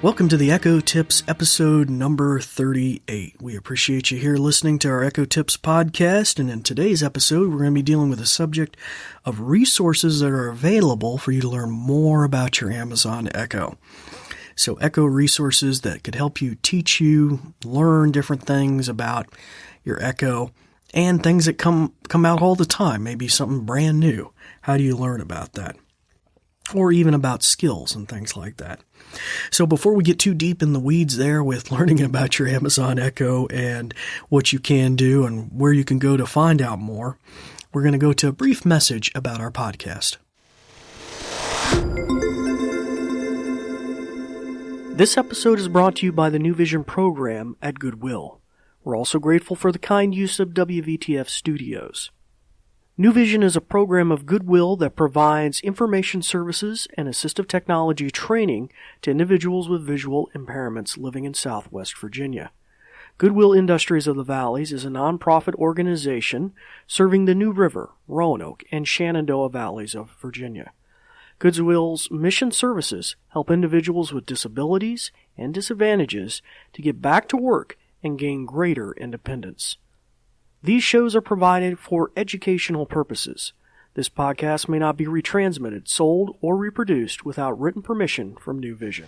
Welcome to the Echo Tips episode number 38. We appreciate you here listening to our Echo Tips podcast, and in today's episode we're going to be dealing with the subject of resources that are available for you to learn more about your Amazon Echo. So Echo resources that could help you teach you, learn different things about your Echo, and things that come out all the time, maybe something brand new. How do you learn about that? Or even about skills and things like that. So before we get too deep in the weeds there with learning about your Amazon Echo and what you can do and where you can go to find out more, we're going to go to a brief message about our podcast. This episode is brought to you by the New Vision program at Goodwill. We're also grateful for the kind use of WVTF Studios. New Vision is a program of Goodwill that provides information services and assistive technology training to individuals with visual impairments living in Southwest Virginia. Goodwill Industries of the Valleys is a nonprofit organization serving the New River, Roanoke, and Shenandoah Valleys of Virginia. Goodwill's mission services help individuals with disabilities and disadvantages to get back to work and gain greater independence. These shows are provided for educational purposes. This podcast may not be retransmitted, sold, or reproduced without written permission from New Vision.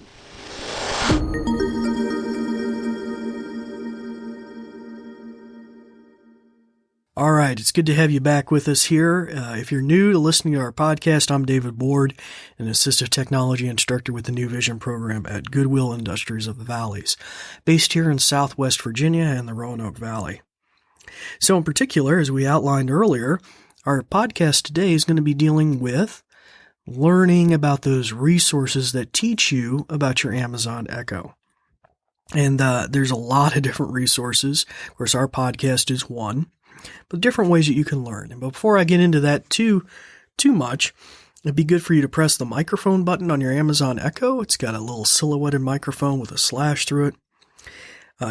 All right, it's good to have you back with us here. If you're new to listening to our podcast, I'm David Board, an assistive technology instructor with the New Vision program at Goodwill Industries of the Valleys, based here in Southwest Virginia and the Roanoke Valley. So in particular, as we outlined earlier, our podcast today is going to be dealing with learning about those resources that teach you about your Amazon Echo. And there's a lot of different resources. Of course, our podcast is one, but different ways that you can learn. And before I get into that too much, it'd be good for you to press the microphone button on your Amazon Echo. It's got a little silhouetted microphone with a slash through it.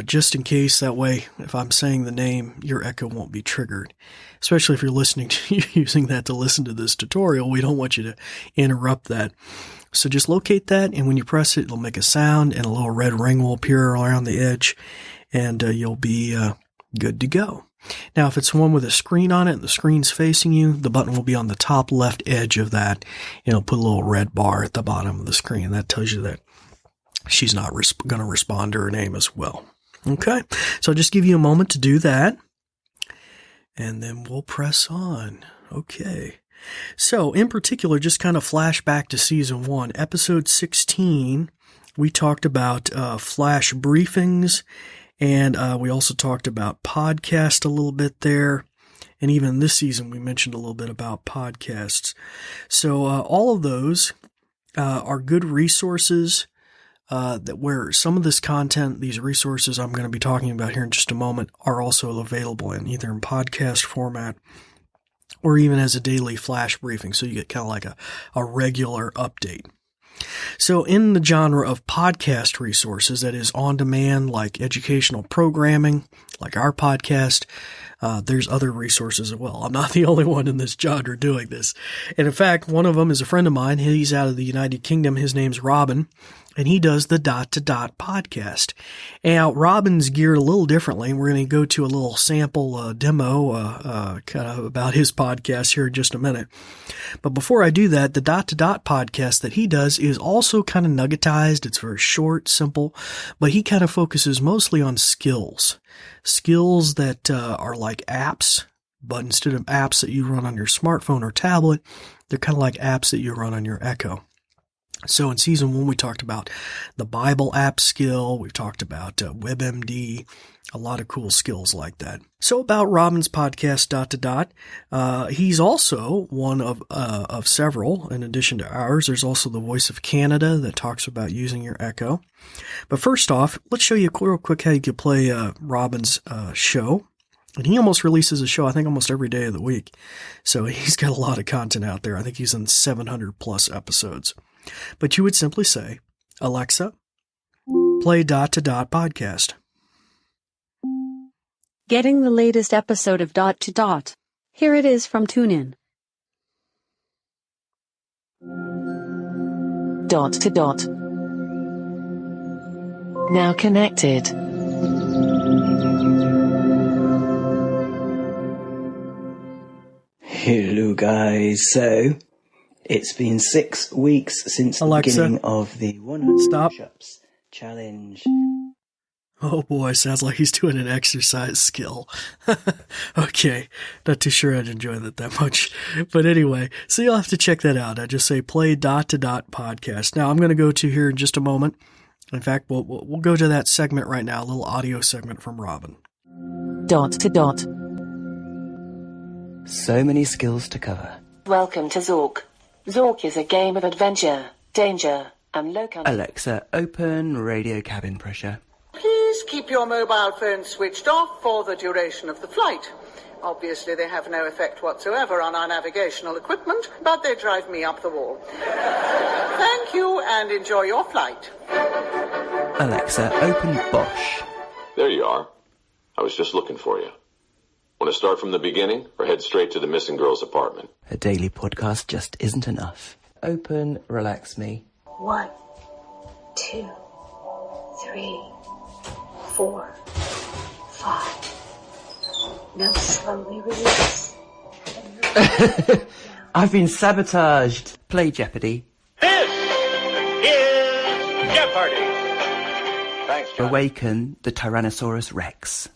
Just in case, that way, if I'm saying the name, your Echo won't be triggered. Especially if you're listening to using that to listen to this tutorial, we don't want you to interrupt that. So just locate that, and when you press it, it'll make a sound, and a little red ring will appear around the edge, and you'll be good to go. Now, if it's one with a screen on it, and the screen's facing you, the button will be on the top left edge of that, and it'll put a little red bar at the bottom of the screen. That tells you that she's not going to respond to her name as well. Okay, so I'll just give you a moment to do that, and then we'll press on. Okay, so in particular, just kind of flash back to Season 1, Episode 16, we talked about flash briefings, and we also talked about podcast a little bit there, and even this season we mentioned a little bit about podcasts. So all of those are good resources that where some of this content, these resources I'm going to be talking about here in just a moment, are also available in either in podcast format or even as a daily flash briefing. So you get kind of like a regular update. So in the genre of podcast resources, that is on demand, like educational programming, like our podcast, there's other resources as well. I'm not the only one in this genre doing this. And in fact, one of them is a friend of mine. He's out of the United Kingdom. His name's Robin, and he does the Dot to Dot podcast. Now, Robin's geared a little differently. We're going to go to a little sample demo kind of about his podcast here in just a minute. But before I do that, the Dot to Dot podcast that he does is also kind of nuggetized. It's very short, simple, but he kind of focuses mostly on skills. Skills that are like apps, but instead of apps that you run on your smartphone or tablet, they're kind of like apps that you run on your Echo. So in Season 1, we talked about the Bible app skill. We've talked about WebMD, a lot of cool skills like that. So about Robin's podcast, Dot to Dot, he's also one of several. In addition to ours, there's also the Voice of Canada that talks about using your Echo. But first off, let's show you real quick how you can play Robin's show. And he almost releases a show, I think, almost every day of the week. So he's got a lot of content out there. I think he's in 700 plus episodes. But you would simply say, Alexa, play Dot to Dot podcast. Getting the latest episode of Dot to Dot. Here it is from TuneIn. Dot to Dot. Now connected. Hello guys, so it's been 6 weeks since Alexa, the beginning of the 100 stop. push-ups challenge. Oh boy, sounds like he's doing an exercise skill. Okay, not too sure I'd enjoy that much. But anyway, so you'll have to check that out. I just say play ... podcast. Now I'm going to go to here in just a moment. In fact, we'll go to that segment right now, a little audio segment from Robin. ... So many skills to cover. Welcome to Zork. Zork is a game of adventure, danger, and low country. Alexa, open radio cabin pressure. Please keep your mobile phone switched off for the duration of the flight. Obviously, they have no effect whatsoever on our navigational equipment, but they drive me up the wall. Thank you, and enjoy your flight. Alexa, open Bosch. There you are. I was just looking for you. Want to start from the beginning or head straight to the missing girl's apartment? A daily podcast just isn't enough. Open Relax Me. 1, 2, 3, 4, 5. Now slowly release. I've been sabotaged. Play Jeopardy. This is Jeopardy! Thanks, John. Awaken the Tyrannosaurus Rex.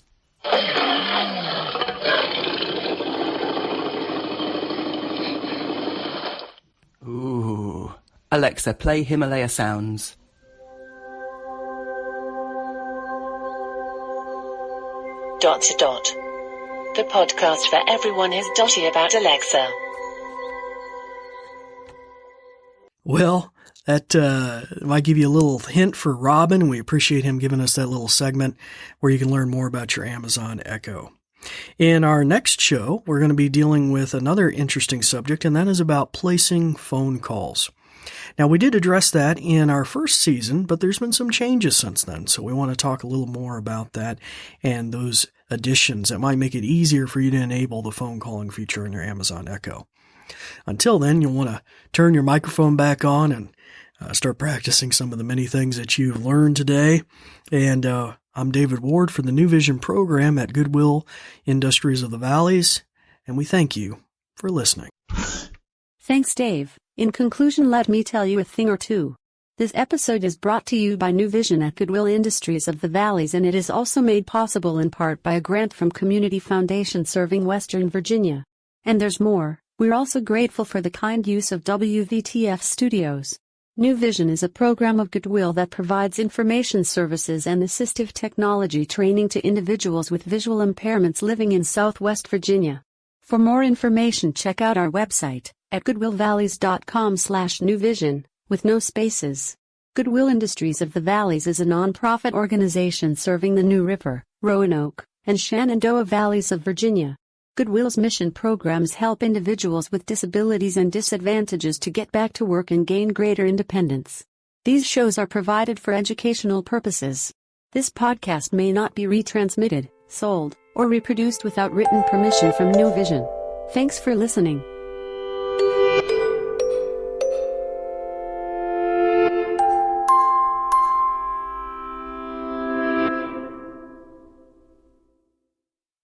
Ooh. Alexa, play Himalaya Sounds. The podcast for everyone who's dotty about Alexa. Well, that might give you a little hint for Robin. We appreciate him giving us that little segment where you can learn more about your Amazon Echo. In our next show, we're going to be dealing with another interesting subject, and that is about placing phone calls. Now, we did address that in our first season, but there's been some changes since then, so we want to talk a little more about that and those additions that might make it easier for you to enable the phone calling feature in your Amazon Echo. Until then, you'll want to turn your microphone back on and start practicing some of the many things that you've learned today. And I'm David Ward for the New Vision program at Goodwill Industries of the Valleys, and we thank you for listening. Thanks, Dave. In conclusion, let me tell you a thing or two. This episode is brought to you by New Vision at Goodwill Industries of the Valleys, and it is also made possible in part by a grant from Community Foundation serving Western Virginia. And there's more. We're also grateful for the kind use of WVTF Studios. New Vision is a program of Goodwill that provides information services and assistive technology training to individuals with visual impairments living in Southwest Virginia. For more information, check out our website at goodwillvalleys.com/newvision, with no spaces. Goodwill Industries of the Valleys is a nonprofit organization serving the New River, Roanoke, and Shenandoah Valleys of Virginia. Goodwill's mission programs help individuals with disabilities and disadvantages to get back to work and gain greater independence. These shows are provided for educational purposes. This podcast may not be retransmitted, sold, or reproduced without written permission from New Vision. Thanks for listening.